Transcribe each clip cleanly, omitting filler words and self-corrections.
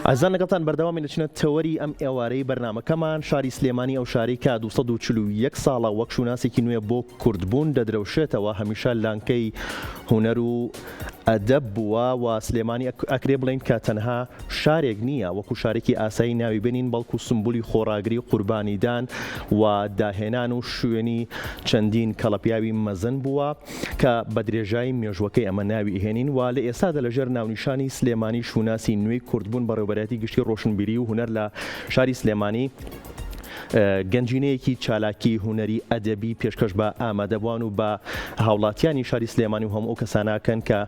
ئازان لەگەڵتان بەردەوامی لەچنە تەوەری ئەم ئێوارەی بەرنامەکەمان شاری سلێمانی ئەو شارەی کە 241 ساڵە وەک شوناسێکی نوێ بۆ کوردبوون دەدرەوشێتەوە هەمیشە لانکەی هونەر و ئەدەب بووە و سلێمانی ئەکرێ بڵین کە تەنها شارێک نییە وەکو شارێکی ئاسایی ناوی بنین بەڵکو سمبولی خۆڕاگری قوربانیدان و داهێنان و شوێنی چەندین کەڵەپیاوی مەزن بووە کە بە درێژایی مێژوەکەی ئەمە ناوی هێنین و لە ئێستادا لەژێر ناونیشانی سلێمانی شوناسی نوێی کوردبوون بەڕێوەبەرەتی گشتی ڕۆشنبیری و هونەر لە شاری سلێمانی گەنجینەیەکی چالاکی هونەری ئەدەبی پێشکەش بە ئامادەبوان و بە هاوڵاتیانی شاری سلێمانی و هەموو ئەو کەساناکەن کە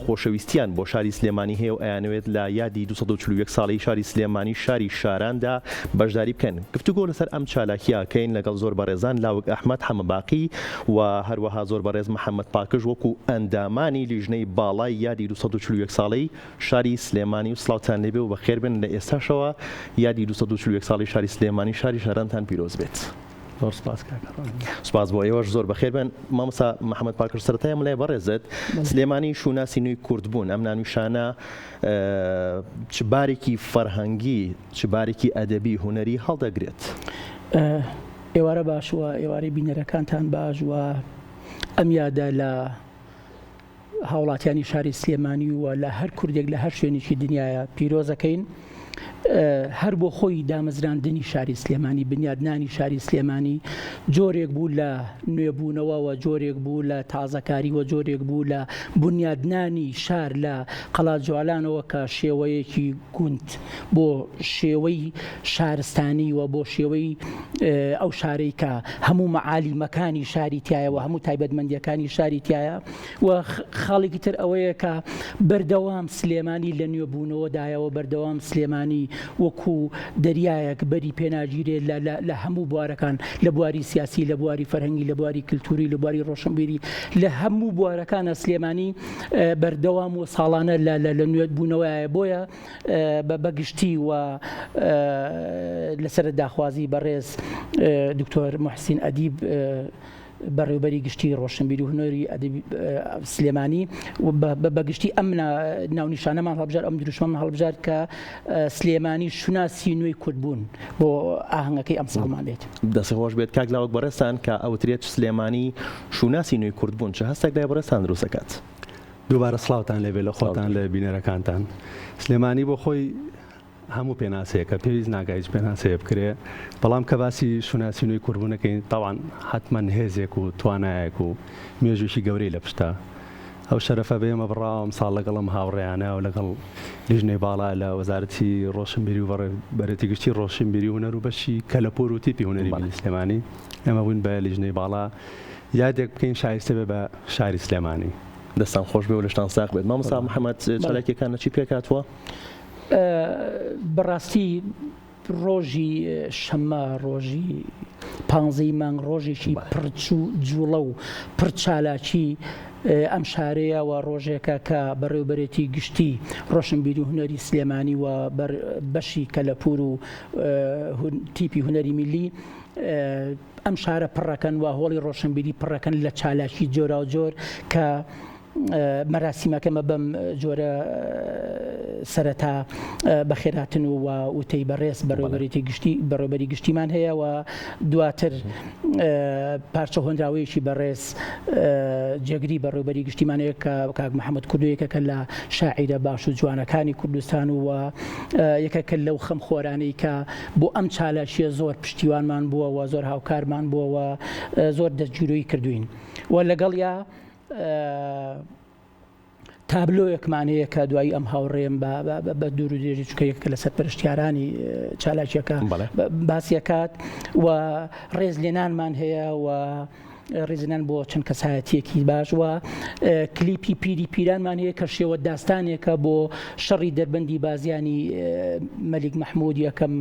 خۆشەویستیان بۆ شاری سلێمانی هەیە و ئەیانەوێت لە یادی 241 ساڵی شاری سلێمانی شاری شاراندا بەشداری بکەن. گفتوگۆ لەسەر ئەم چالاکیەکەین لەگەڵ زۆر بەڕێزان لاوک ئەحمەد حەمەباقی و هەروەها زۆر بەڕێز محەممەد پاکش وەکو ئەندامانی لیژنەی باڵای یادی 241 ساڵی شاری سلێمانی و سڵاوتان لێبێ و بەخێربن لە ئێستاشەوە یادی 241 ساڵی شاری سلێمانی شاری شارانتان پیرۆز بێت. سپاس بۆ ئێوەش زۆر بەخێربن. مامۆستا محەممەد پاکر سەرەتایە لای بەڕێزت سلێمانی شوناسی نوێی کوردبوون ئەم نانویشانە چ بارێکی فەرهەنگی چ بارێکی ئەدەبی هونەری هەڵدەگرێت؟ ئێوارە باشوە ئێوارەی بینەرەکانتان باش و ئەم یادە لە هاوڵاتیانی شاری سلێمانی و لە هەر کوردێک لە هەر شوێنێکی دنیاە پیرۆزەکەین. هەر بۆ خۆی دامەزراندنی شاری سلێمانی بنیادنانی شاری سلێمانی جۆرێک بوو لە نوێبوونەوە و جۆرێک بوو لە تازەکاری و جۆرێک بوو لە بنیادنانی شار لە قەڵات جوالانەوە کە شێوەیەکی گوند بۆ شێوەی شارستانی و بۆ شێوەی ئەو شارەی کە هەموو مەعالی مەکانی شاری تایە و هەموو تایبەتمەندیەکانی شاری تایە و خاڵێکی تر ئەوەیە کە بەردەوام سلێمانی لە نوێبوونەوەدایەوە بەردەوام سلێمانی وەکو دەریایەک بەری پێناگیرێ لە هەموو بوارەکان لە بواری سیاسی لە بواری فەرهەنگی لە بواری کللتوری لە بواری ڕۆشنبیری لە هەموو بوارەکانە سلێمانی بەردەوام و ساڵانە لە نوێبوونەوەیە بۆیە بەگشتی و لەسەر داخوازی بەڕێز دکتۆر محسین ئەدیب بەڕێوەبەری گشتی ڕۆشنبیری و هونەری ئەدەبی سلێمانی بەگشتی ئەم ناونیشانەمان هەڵبژار ئەم دروشمان هەڵبژار کە سلێمانی شوناسی نوێی کوردبوون بۆ ئاهەنگەکەی ئەم ساڵمان بێت. دەستی خۆش بێت کاک لاوک بەڕێستان کە ئەوترێت سلێمانی شوناسی نوێی کوردبوون چه هەستێک لای بەڕێستان دروست دەکات؟ دووبارە سڵاوتان لێبێ لە خۆتان لە بینەرەکانتان. سلێمانی بۆ خۆی هەموو پێناسەیەکە پێویست ناگایش پێناسەیە بکرێ بەڵام کە باسی شوناسی نوێی کوردبوونەکەین تاوان حتمما هێزێک و توانایەک و مێژوشی گەورەی لە پشتە ئەو شەرەفە بێمە بڕاوم ساڵ لەگەڵم هاوڕێیانە و لەگەڵ لیژنەی باڵا لە وەزارەتی ڕۆشنبیری و بەرەتی گشتی ڕۆشنبیری و هونەر و بەشی کەلەپۆر و تیپی هونەری سلێمانی ئێمە بووین بە لیژنەی باڵا یادێک بکەین شایستە بێ بە شاری سلێمانی. دەستان خۆش بێ و لەشتان ساق بێت. مامۆستا محەممەد چالاکیەکانە چی پێکاتوە؟ بەڕاستی ڕۆژی شەمە ڕۆژی 15 مانگ ڕۆژێکی پرچ و جوڵە و پرچالاکی ئەم شارەیە و ڕۆژێکە کە بەڕێوەبەرێتی گشتی ڕۆشنبیری و هونەری سلێمانی و بەشی کەلەپور و تیپی هونەری میلی ئەم شارە پڕەکەن و هۆڵی ڕۆشنبیری پڕەکەن لە چالاکی جۆرا و جۆر کە مەراسیمەکەمە بەم جۆرە سەرەتا بەخێراتن و وتەی بەڕێز بەڕێوەبەری گشتیمان هەیە و دواتر پارچە هۆنراوەیەکی بەڕێز جێگری بەڕێوەبەری گشتیمان هەیە کە کاک محەممەد کوردوویەکە کە لە شاعیرە باش و جوانەکانی کوردستان و یەکەکە لەو خەم خۆرانەی کە بۆ ئەم چالاشیە زۆر پشتیوانمان بووە و زۆر هاوکارمان بووە و زۆر دەستگیرۆیی کردوین و لەگەڵ یا تابلۆیەکمان هەیە کە دوایی ئەم هاوڕێم بە دوور و درێژی چکە یەکە لە سەرپەرشتیارانی چالاکیەکە باسیەکات و ڕێز لێنانمان هەیە و ڕێزێنان بۆ چەند کەسایەتیەکی باش و کلیپی پیری پیرانمان هەیە کە شێوە داستانێکە بۆ شەڕی دەربەندی بازیانی مەلیک مەحموود یەکەم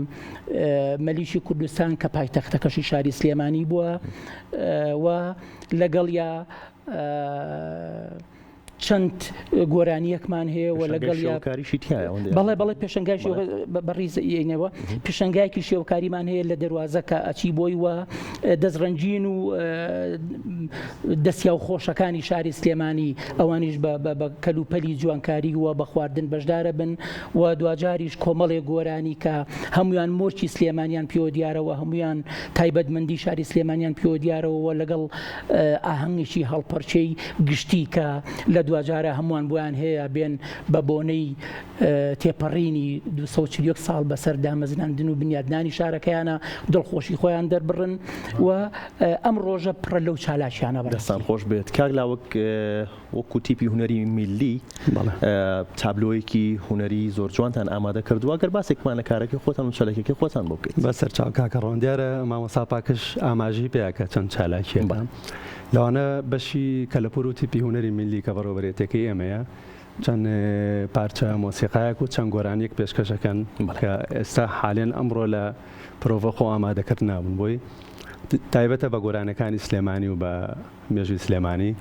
مەلیکی کوردستان کە پایتەختەکەشی شاری سلێمانی بووە و لەگەڵ یا چەند گۆرانیەکمان هەیە و لەگەڵ بەڵێ پێشنگای بەڕیزەوە پێشنگایکی شێوکاریمان هەیە لە دەواازە کە ئەچی بۆی وە دەستڕەنجین و دەستیا و خۆشەکانی شاری سلێمانی ئەوانیش بە کەلوپەلی جوانکاری وە بە خواردن بەشدارە بن و دوجاریش کۆمەڵێک گۆرانی کە هەمویان مۆرچی سلێمانیان پێوە دیارەوە هەمویان تایبەتمەندی شاری سلێمانیان پێوە دیارەوە لەگەڵ ئاهەنگێکی هەڵپەرچەی گشتی کە لە دوجارە هەمووان بۆیان هەیە بێن بە بۆنەی تێپەڕینی 240 ساڵ بەسەر دامەزراندن و بنیادنانی شارەکەیانە دڵخۆشی خۆیان دەربڕن و ئەم ڕۆژە پڕە لەو چالاکیانە دەستان خۆش بێت کاک لاوەک وەکو تیپی هوەری میلی تابلۆیەکی هوەری زۆر جوانتان ئامادە کردووە گەر باسێکمان لە کارەکەی خۆتان و چالاکیەکەی خۆتان بۆ بکەیت بەسەر کاکە ڕۆندیارە مامۆستا پاکش ئاماژی پێیاکە چەند چالاکیەکە لەوانە بەشی کەلەپور و تیپی هوەری میلی کە بەڕێوەبەرێتەکەی ئێمەیە چەند پارچە مۆسیقایەک و چەند گۆرانیەک پێشکەشەکەن کە ئێستا حالێن ئەمڕۆ لە پرۆڤە خۆ ئامادەکرد نابوون بۆی تایبەتە بە گۆرانەکانی سلێمانی و بە مێژووی سلێمانی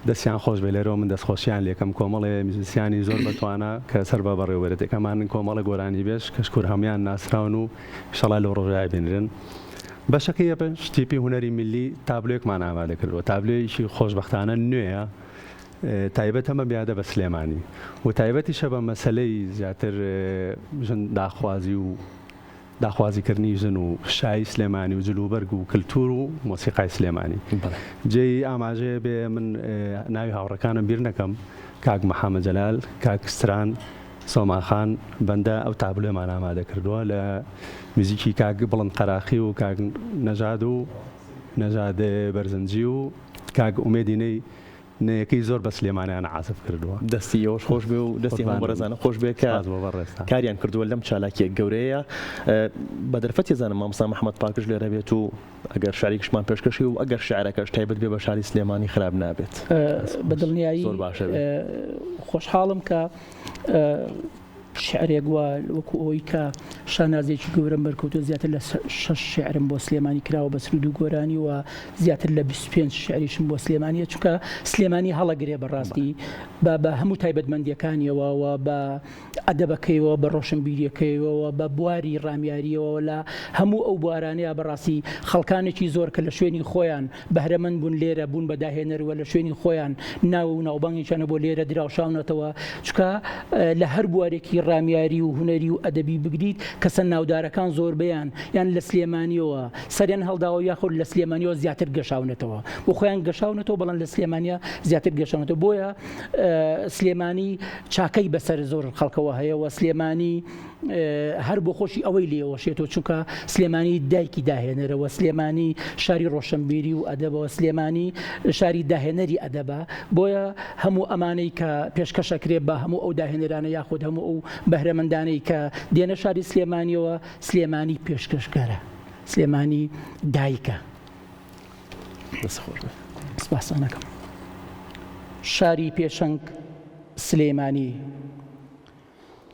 دەستیان خۆش بێ لێرەوە من دەستخۆشیان لێکم کۆمەڵێ میوزیسیانی زۆر بەتوانە کە سەر بە بەڕێوەبەرێتەکەمان کۆمەڵە گۆرانی بێش کەشکور هەمویان ناسراون و ئینشەڵا لەو ڕۆژای بێنرن بەشەکەی پێش تیپی هوەری میلی تابلۆیەکمان ئامادە کردووە تابلۆیەکی خۆشبەختانە نوێیە تایبەت ئەمە بیادە بە سلێمانی و تایبەتیشە بە مەسلەی زیاتر ژن داخوازی و داخوازیکردنی ژن و شای سلێمانی و جلوبەرگ و کللتور و مۆسیقای سلێمانی جێی ئاماژەیە بێ من ناوی هاوڕەکانم بیر نەکەم کاک محەممەد جەلال کاک ستران سۆماخان بەندە ئەو تابلۆمان ئامادە کردووە لە میوزیکی کاک بڵند قەراخی و کاک نەژاد و نەژاد بەرزنجی و کاک ئومێدینەی نەیەکەی زۆر بە سلێمانیان عازف کردووە دەستی ئەوش خۆش بێ و دەستی هەموو بەڕێزانە خۆش بێ کە کاریان کردووە لەم چالاکیە گەورەیە بە دەرفەت ێزانم مامۆستا محەممەد پاکش لێرە بێت و ئەگەر شاریکشمان پێشکەشی و ئەگەر شعرەکەش تایبەت بێ بە شاری سلێمانی خراپ نابێت بەدڵنیایی زۆر باشە خۆشحاڵم کە شعرێک وە وەکو ئەوەی کە شانازێکی گەورەم بەرکەوتە زیاتر لە 6 شعرم بۆ سلێمانی کراوە بە سرود و گۆرانی و زیاتر لە 25 شعریشم بۆ سلێمانیە چونکە سلێمانی هەڵەگرێ بەڕاستی بە هەموو تایبەتمەندیەکانیەوە بە ئەدەبەکەیەوە بە ڕۆشنبیریەکەیەوە بە بواری ڕامیاریەوە لە هەموو ئەو بوارانەیە بەڕاستی خەڵکانێکی زۆر کە لە شوێنی خۆیان بەهرەمەند بوون لێرە بوون بە داهێنەرەوە لە شوێنی خۆیان ناو و ناوبانگیشانە بۆ لێرە دراوشاونەتەوە چونکە لە هەر بوارێکی ڕامیاری و هوەری و ئەدەبی بگریت کەسە ناودارەکان زۆر بیان یان لە سلێمانیەوە سەریان هەڵداوە یاخود لە سلێمانیەوە زیاتر گەشاونەتەوە بۆ خۆیان گەشاونەتەوە بەڵام لە سلێمانیا زیاتر گەشاونەتەوە بۆیە سلێمانی چاکەی بەسەر زۆر خەڵکەوە هەیە و سلێمانی هەر بۆ خۆشی ئەوەی لێوەشێتەوە چونکە سلێمانی دایکی داهێنەرەوە سلێمانی شاری ڕۆشنبیری و ئەدەبەوە سلێمانی شاری داهێنەری ئەدەبە بۆیە هەموو ئەمانەی کە پێشکەشەکرێ بە هەموو ئەو داهێنەرانە یاخود هەموو ئەو بەهرەمەندانەی کە دێنە شاری سلێمانیەوە سلێمانی پێشکەشکەرە سلێمانی دایکە سپاسانەکەم شاری پێشەنگ سلێمانی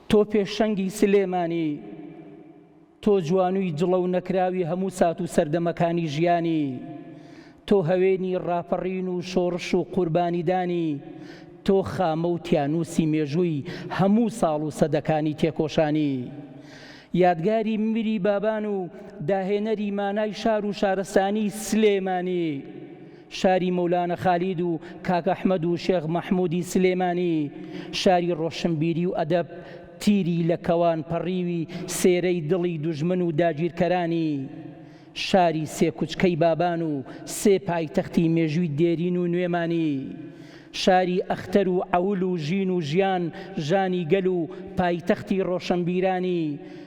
تۆ پێشەنگی سلێمانی تۆ جوانووی جڵە و نەکراوی هەموو سات و سەردەمەکانی ژیانی تۆ هەوێنی ڕاپەڕین و شۆڕش و قوربانیدانی تۆ خامە و تیانوسی مێژووی هەموو ساڵ و سەدەکانی تێکۆشانی یادگاری میری بابان و داهێنەری مانای شار و شارستانی سلێمانی شاری مەولانە خالید و کاک ئەحمەد و شێخ مەحموودی سلێمانی شاری ڕۆشنبیری و ئەدەب تیری لە کەوان پەڕیوی سێرەی دڵی دوژمن و داگیرکەرانی شاری سێ کوچکەی بابان و سێ پایتەختی مێژووی دێرین و نوێمانی شاری ئەختەر و عەول و ژین و ژیان ژانی گەل و پایتەختی ڕۆشنبیرانی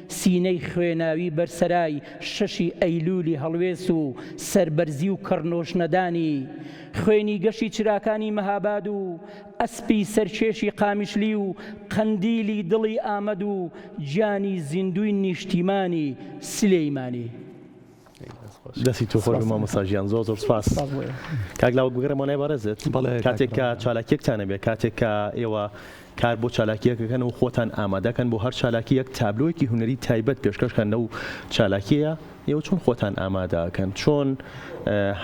سینەی خوێناوی بەرسەرای شەشی ئەیلولی هەڵوێس و سەربەرزی و کڕنۆشنەدانی خوێنی گەشی چراکانی مەهاباد و ئەسپی سەرکێشی قامیشلی و قەندیلی دڵی ئامەد و گیانی زیندوی نیشتیمانی سلەیمانی دەستی تۆ خۆش مامۆستاژیان زۆر زۆر سپاس کاک لاوەک بگەڕێمەوەی بەڕێزت کاتێک کە چالاکیەکتانە بێ کاتێک کە ئێوە کار بۆ چالاکیەکەکەن و خۆتان ئامادەکەن بۆ هەر چالاکی یەک تابلۆیەکی هوەری تایبەت پێشکەشکەن و چالاکیە ئێوە چۆن خۆتان ئامادەکەن چۆن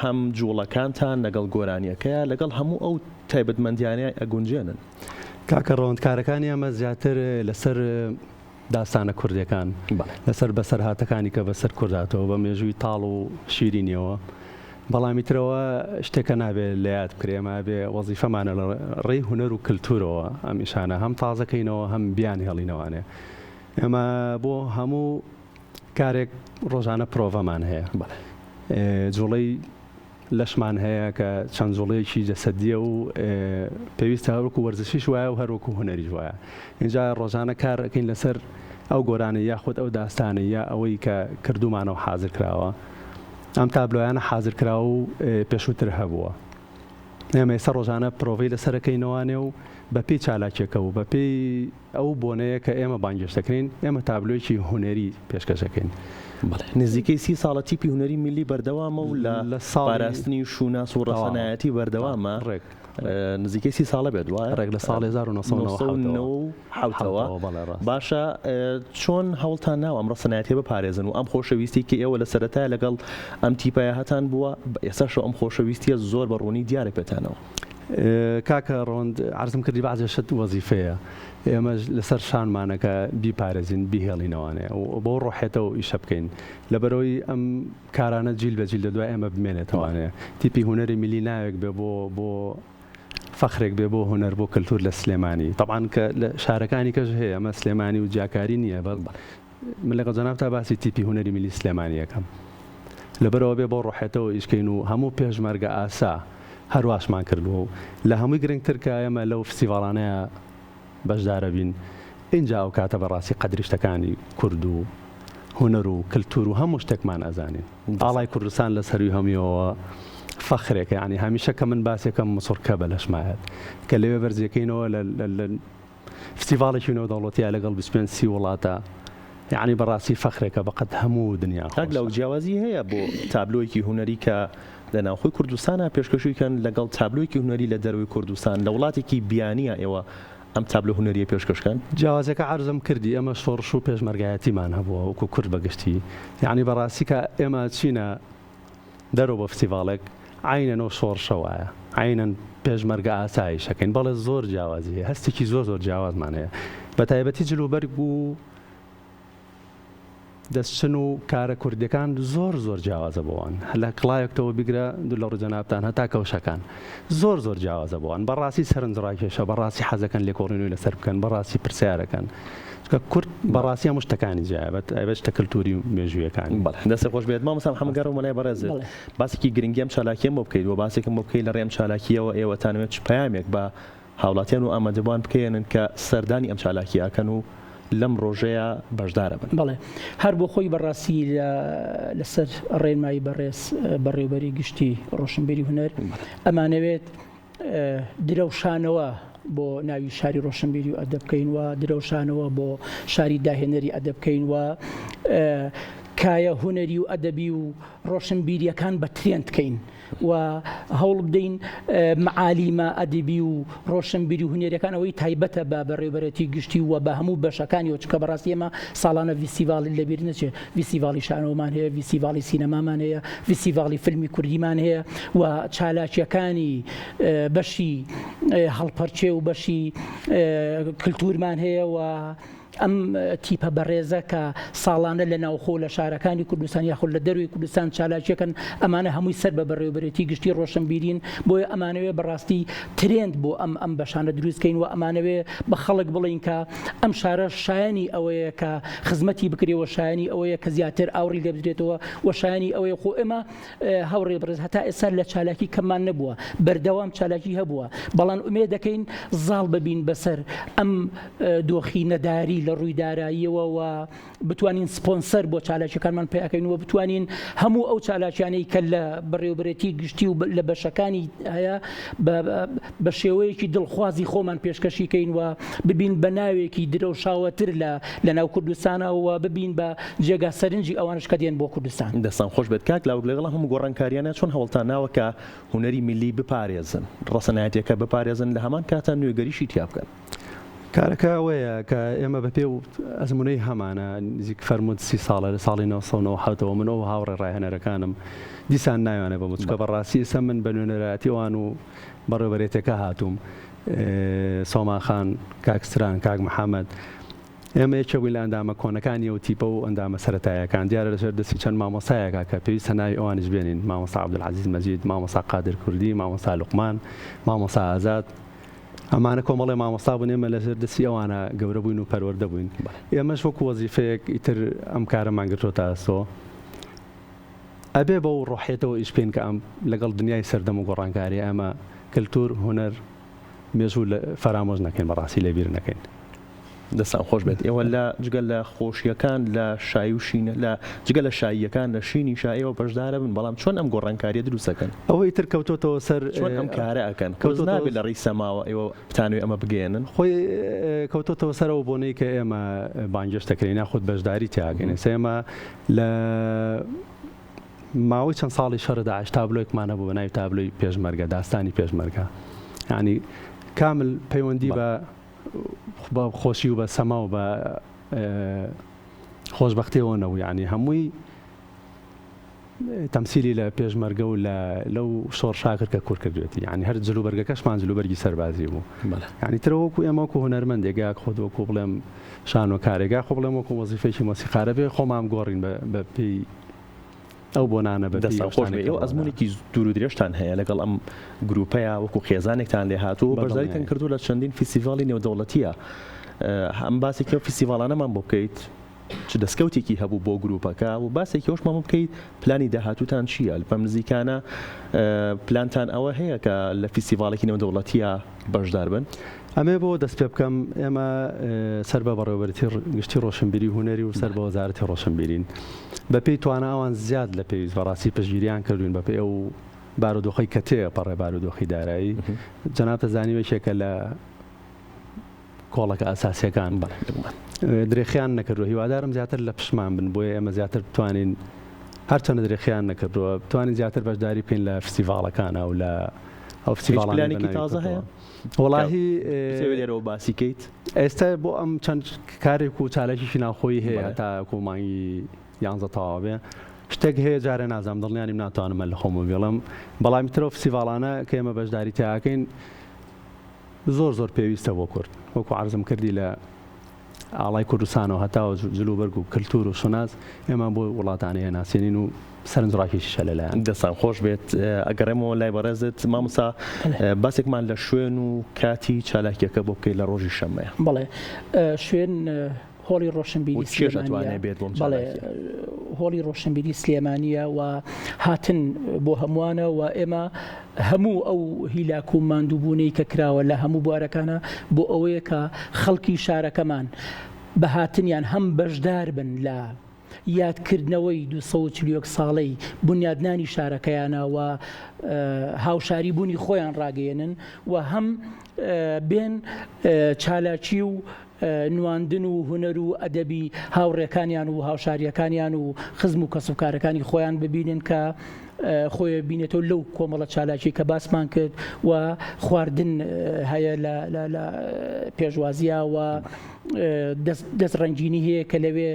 هەم جوڵەکانتان لەگەڵ گۆرانیەکەیە لەگەڵ هەموو ئەو تایبەتمەندیانە ئەگونجێنن کاکە ڕۆندکارەکانی ئەمە زیاتر لەسەر داستانە کوردیەکان لەسەر بەسەرهاتەکانی کە بەسەر کورداتەوە بە مێژووی تاڵ و شیرینیەوە بەڵامی ترەوە شتێکە نابێت لە یاد بکرێ ئەمە بێ وەزیفەمانە لە ڕێی هونەر و کللتورەوە ئەم ئیشانە هەم تازەکەینەوە هەم بیان هێڵینەوانێ ئەمە بۆ هەموو کارێک ڕۆژانە پرۆڤەمان هەیە جوڵەی لەشمان هەیە کە چەند جوڵەیەکی جەسەدیە و پێویستە هەروکو وەرزشیش وایە و هەروکو هوەریش وایە اینجا ڕۆژانە کارەکەین لەسەر ئەو گۆرانە یاخود ئەو داستانە یا ئەوەی کە کردومانەوە حازر کراوە ئەم تابلۆیانە حازر کراوە و پێشووتر هەبووە ئێمە ئێستا ڕۆژانە پرۆڤەی لەسەرەکەینەوانێ و بەپێی چالاکێکە و بەپێی ئەو بۆنەیە کە ئێمە بانگشت دەکرین ئێمە تابلۆیەکی هونەری پێشکەشەکەین نزیکەی 30 ساڵە تیپی هونەری میلی بەردەوامە و لە پاراستنی شوناس و ڕەسەنایەتی بەردەوامە نزیکەی 30 ساڵە بێت وایە ڕێک لە ساڵی 1970ەوە باشە چۆن هەوڵتان ناوە ئەم ڕەسەنایەتیە بپارێزن و ئەم خۆشەویستی کە ئێوە لە سەرەتای لەگەڵ ئەم تیپایە هەتان بووە ئێستاشەوە ئەم خۆشەویستیە زۆر بەڕوونی دیارە پێتانەوە کاکە ڕۆند عرضم کردی بەعزێشت وەزیفەیە ئێمە لەسەر شانمانەکە بیپارێزین بیهێڵینەوانێ و بۆ ڕۆحێتەوە ئیشە بکەین لەبەرەوەی ئەم کارانە جیل بە جیل دەدوای ئێمە بمێنێتەوانێ تیپی هونەری میلی ناوێک بێ بۆ فەخرێک بێ بۆ هونەر بۆ کللتور لە سلێمانی طبعاً کە لە شارەکانی کەش هەیە ئەمە سلێمانی و جیاکاری نییە من لەگەڵ جەناب تا باسی تیپی هونەری میلی سلێمانی یەکەم لەبەرەوە بێ بۆ ڕۆحێتەوە ئیشکەین و هەموو پێشمەرگە ئاسا هەرواشمان کردووە و لە هەمووی گرنگتر کە ئێمە لەو فستیڤاڵانەیە بەشدارە بین اینجا ئەو کاتە بەڕاستی قەدریشتەکانی کورد و هونەر و کللتور و هەموو شتێکمان ئەزانین ئاڵای کوردستان لە سەروی هەمیەوە فەخرێکە ینی هەمیشە کە من باسێکم مسڕکە بە لەشمایەت کە لەوێ بەرزیەکەینەوە لە فستیڤاڵێکی نێودەوڵەتیە لەگەڵ 25 وڵاتە یعنی بەڕاستی فەخرێکە بەقەت هەموو دنیا لەو جیاوازی هەیە بۆ تابلۆیەکی هونەری کە لە ناوخۆی کوردستانە پێشکەشیکەن لەگەڵ تابلۆیەکی هونەری لە دەروی کوردستان لە وڵاتێکی بیانیە ئێوە ئەم تابلۆ هونەریە پێشکەشکەن جیاوازەکە عرضم کردی ئەمە شۆڕش و پێشمەرگایەتیمان هەبووە وەکو کورد بەگشتی یعنی بەڕاستی کە ئێمە چینە دەرەوە بە فستیڤاڵێک عینەنەوە شۆڕشەوایە عینەن پێشمەرگە ئاسایشەکەین بەڵێ زۆر جیاوازی هەیە هەستێکی زۆر جیاوازمان هەیە بە تایبەتی جلوبەرگ و دەستچن و کارە کوردەکان زۆر جیاوازە بۆوان لە کڵایەکتەوە بیگرە دوو لە ڕووجەنابتان هەتا کەوشەکان زۆر جیاوازە بۆوان بەڕاستی سەرنجڕاکێشە بەڕاستی حەزەکەن لێکۆڕینەوەی لەسەر بکەن بەڕاستی پرسیارەکەن کورد بەڕاستی هەموو شتەکانی جیابەت ئەوەشتە کللتوری و مێژوویەکانی دەستی خۆش بێت مامۆستا محەممەد گەڕۆمەلای بەڕێزێت باسێکی گرنگیم چالاکیم بۆ بکەیت و باسێکم بۆ بکەیت لە ڕێم چالاکیەوە ئێوەتانەوێت چ پەیامێک بە هاوڵاتیان و ئامادەبوان بکەێنن کە سەردانی ئەم چالاکیەکەن و لەم ڕۆژەیە بەشدارە بن بڵێ هەر بۆ خۆی بەڕاستی لەسەر ڕێنمایی بەڕێز بەڕێوبەری گشتی ڕۆشنبیری هونەر ئەمانەوێت درەوشانەوە بۆ ناوی شاری ڕۆشنبیری و ئەدەب بکەینەوە درەوشانەوە بۆ شاری داهێنەری ئەدەب بکەینەوە کایە هونەری و ئەدەبی و ڕۆشنبیریەکان بە ترێن بکەین و هەوڵ بدەین معالیمە ئەدەبی و ڕۆشنبیری و هونەریەکان ئەوەی تایبەتە بە بەڕێوەبەرەتی گشتی و بە هەموو بەشەکانیەوە چکە بەڕاستی ئێمە ساڵانە ڤیسیڤاڵی لەبیر نەچێت ڤیسیڤاڵی شانۆمان هەیە ڤیسیڤاڵی سینەمامان هەیە ڤیسیڤاڵی فیلمی کوردیمان هەیە و چالاکیەکانی بەشی هەڵپەرچێ و بەشی کللتورمان هەیە و ئەم تیپە بەڕێزە کە ساڵانە لە ناوخۆ لە شارەکانی کوردستان یاخۆ لە دەروی کوردستان چالاکیەکەن ئەمانە هەمووی سەر بە بەڕێوەبەرەتی گشتی ڕۆشنبیرین بۆیە ئەمانەوێ بەڕاستی ترێند بۆ ئەم بەشانە دروستکەین و ئەمانەوێ بە خەڵک بڵین کە ئەم شارە شایانی ئەوەیە کە خزمەتی بکرێەوە شایانی ئەوەیە کە زیاتر ئاوری لێ بدرێتەوە و شایانی ئەوەیە خۆ ئێمە هەوڕێ بەڕێز هەتا ئێستا لە چالاکی کەممان نەبووە بەردەوام چالاکی هەبووە بەڵام ئومێد دەکەین زاڵ ببین بەسەر ئەم دۆخی نەداری لە ڕووی داراییەوە و بتوانین سپۆنسەر بۆ چالاکیەکانمان پێکەینەوە بتوانین هەموو ئەو چالاکیانەی کە لە بەڕێوەبەرەتی گشتی و لە بەشەکانی هەیە بە شێوەیەکی دڵخوازی خۆمان پێشکەشیکەین و ببین بە ناوێکی درەوشاوەتر لە ناو کوردستانەوە ببین بە جێگا سەرنجی ئەوانش کە دێن بۆ کوردستان دەستان خۆش بێت کاک لاو لەگەڵ هەموو گۆڕانکاریانە چۆن هەوڵتان ناوە کە هونەری میلی بپارێزن ڕەسەنایەتیەکە بپارێزن لە هەمان کاتە نوێگەریشی تیا بکەن کارەکە ئەوەیە کە ئێمە بەپێ و ئەزمونەی هەمانە نزیک فەرمووت 30 ساڵە لە ساڵی 1970ەوە منەوە هاوڕێ ڕاهێنەرەکانم دیسان ناوانێ بە بچکە بەڕاستی ئێستا من بە نوێنەرایەتیوان و بەڕێوەبەرێتەکە هاتووم سۆما خان کاکستران کاک محەممەد ئێمە یەکێک لە ئەندامە کۆنەکانی و تیپە و ئەندامە سەرەتاییەکان دیارە لەژێر دەستی چەند مامۆستایەکە کە پێویستە ناوی ئەوانش بێنین مامۆستا عەبدولعەزیز مەجید مامۆستا قادر کوردی مامۆستا لوقمان مامۆستا ئازاد ئەمانە کۆمەڵێ مامۆستا بوون ئێمە لەژێر دەستی ئەوانە گەورە بووین و پەروەردە بووین ئێمەش وەکو وەزیفەیەک ئیتر ئەم کارەمان گرتووەتە ئەستۆ ئەبێ بەو ڕۆحێتەوە ئیش بکەین کە ئەم لەگەڵ دنیای سەردەم و گۆڕانکاری ئەمە کللتور هونەر مێژوو لە فەرامۆژ نەکەین بەڕاستی لێبیر نەکەین دەستان خۆش بێت ئێوە لە جگەل لە خۆشیەکان لە شای و شینە لە جگەل لە شاییەکان لە شینی شایەوە بەشدارە بن بەڵام چۆن ئەم گۆڕانکاریە دروستەکەن ئەوەی تر کەوتۆتەوە سەر چۆن ئەم کارە ئەکەن کەوت نابێت لە ڕێی سەماوە ئێوە بتانوێت ئەمە بگەێنن خۆی کەوتۆتەوە سەرەوە بۆنەی کە ئێمە بانگێشتەکەین ناخۆت بەشداری تیاگەین ئێمە لە ماوەی چەند ساڵی شەڕدا تابلۆیەکمانە بوو بە ناوی تابلۆی پێشمەرگە داستانی پێشمەرگە یعنی کامل پەیوەندی بە خۆشی و بە سەما و بە خۆشبەختیەوە نەوە یعنی هەمووی تەمسیلی لە پێشمەرگە و لەو شۆڕ شاکر کە کوور کردوێتی یعنی هەر جلوبەرگەکەشمان جلوبەرگی سەربازی بوو یعنی ترەوەکو ئێمە وەکو هونەرمەندێگا خۆت وەکو بڵێم شان و کارێگا خۆ بڵێم وەکو وەزیفەیەکی مۆسیقارە بێ خۆمان گۆڕین بە پێی ئەو بۆنانە بەدەستان خۆش بێ ئەو ئەزمونێکی دوور و درێژتان هەیە لەگەڵ ئەم گروپەیە وەکو خێزانێکتان لێ هاتوو بەشداریتان کردو لە چەندین فیستیڤاڵی نێودەوڵەتیە ئەم باسێکی ئەو فیستیڤاڵانەمان بۆ بکەیت چ دەستکەوتێکی هەبوو بۆ گروپەکە و باسێکی ئەوشمان بکەیت پلانی داهاتووتان چییە بەم نزیکانە پلانتان ئەوە هەیە کە لە فیستیڤاڵێکی نێودەوڵەتیە بەشدار بن ئەمێ بۆ دەست پێ بکەم ئێمە سەر بە بەڕێوەبەرەتی گشتی ڕۆشنبیری هونەری و سەر بە وەزارەتی ڕۆشنبیرین بە پێی توانە ئەوان زیاد لە پێویست بەڕاستی پشگیریان کردوین بە پێی ئەو بارودۆخی کە تێە پەڕێ بارودۆخی دارایی جەناب دەزانیوەشێکە لە کۆڵەکە ئاساسیەکان درێخیان نەکردووە هیوادارم زیاتر لە پشمان بن بۆیە ئێمە زیاتر بتوانین هەرچەندە درێخیان نەکردووە بتوانین زیاتر بەشداری بکەین لە فستیڤاڵەکانە و لە ئەو فستیڤاڵانێکی تازە هەیە وڵاهی لێرەوە باسیکەیت ئێستا بۆ ئەم چەند کارێک و چالێکیشی ناوخۆی هەیە تا کۆمانگی 11 تەواو بێ شتێک هەیە جارێ نازانم دڵنیانیم ناتوانمە لە خۆم بێڵم بەڵامی ترەوە فستیڤاڵانە کە ئێمە بەشداری تیاکەین زۆر پێویستە بۆ کورد وەکو عەرزم کردی لە ئاڵای کوردستانەوە هەتاوە جلوبەرگ و کللتور و شوناز ئێمە بۆ وڵاتانەیە ناسێنین و سەرنجڕاکێکیشە لەلایەن دەستان خۆش بێت ئەگەڕێمەوە لای بەڕێزت مامۆستا باسێکمان لە شوێن و کاتی چالاکیەکە بۆ بکەیت لە ڕۆژی شەممەیە بەڵێ شوێن هۆڵی ڕۆشنبیری سلێمانیە بێت بەڵێ هۆڵی ڕۆشنبیری سلێمانیە و هاتن بۆ هەمووانە و ئێمە هەموو ئەو هیلاک و ماندووبوونەی کە کراوە لە هەموو بوارەکانە بۆ ئەوەیە کە خەڵکی شارەکەمان بە هاتنیان هەم بەشدار بن لە یادکردنەوەی 240 ساڵەی بنیادنانی شارەکەیانە و هاوشاری بوونی خۆیان ڕاگەێنن و هەم بێن چالاکی و نواندن و هونەر و ئەدەبی هاوڕێکانیان و هاوشاریەکانیان و خزم و کەسوکارەکانی خۆیان ببینن کە خۆی بینێتەوە لەو کۆمەڵە چالاکی کە باسمان کرد و خواردن هەیە لە پێشوازیە و دەستڕەنجینی هەیە کە لەوێ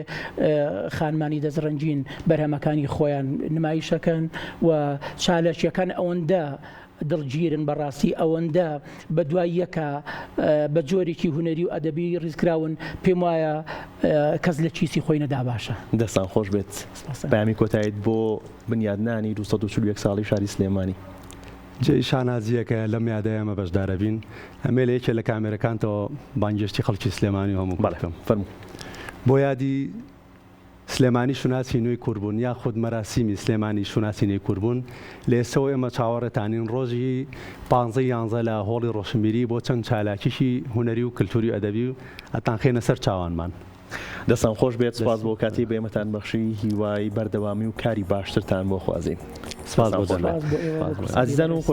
خانمانی دەستڕەنجین بەرهەمەکانی خۆیان نمایشەکەن و چالەکیەکان ئەوەندە دڵگیرن بەڕاستی ئەوەندە بە دوای یەکە بە جۆرێکی هونەری و ئەدەبی ڕیزکراون پێم وایە کەس لە چیسی خۆی نەدا باشە دەستان خۆش بێت پامی کۆتاییت بۆ بنیادنانی 241 ساڵی شاری سلێمانی جێی شانازیەکە لەم یادە ئێمە بەشدارە بین ئەمێ لە یەکێ لە کامێرەکانتەوە بانگێشتی خەڵکی سلێمانی هەموو بەڵێم فەرموو بۆ یادی سلێمانی شوناسی نوێی کوردبوون یا خود مەراسیمی سلێمانی شوناسی نوێی کوردبوون لە ئێستەوە ئێمە چاوەڕێتانین ڕۆژی 15 لە هۆڵی ڕۆشنبیری بۆ چەند چالاکیشی هونەری و کللتوری ئەدەبی و ئەتان خێنە سەر چاوانمان دەستان خۆش بێت سپاس بۆ کاتی بە ئێمەتان بەخشی هیوای بەردەوامی و کاری باشترتان بۆ خوازین سپاس بۆ ئازیزان و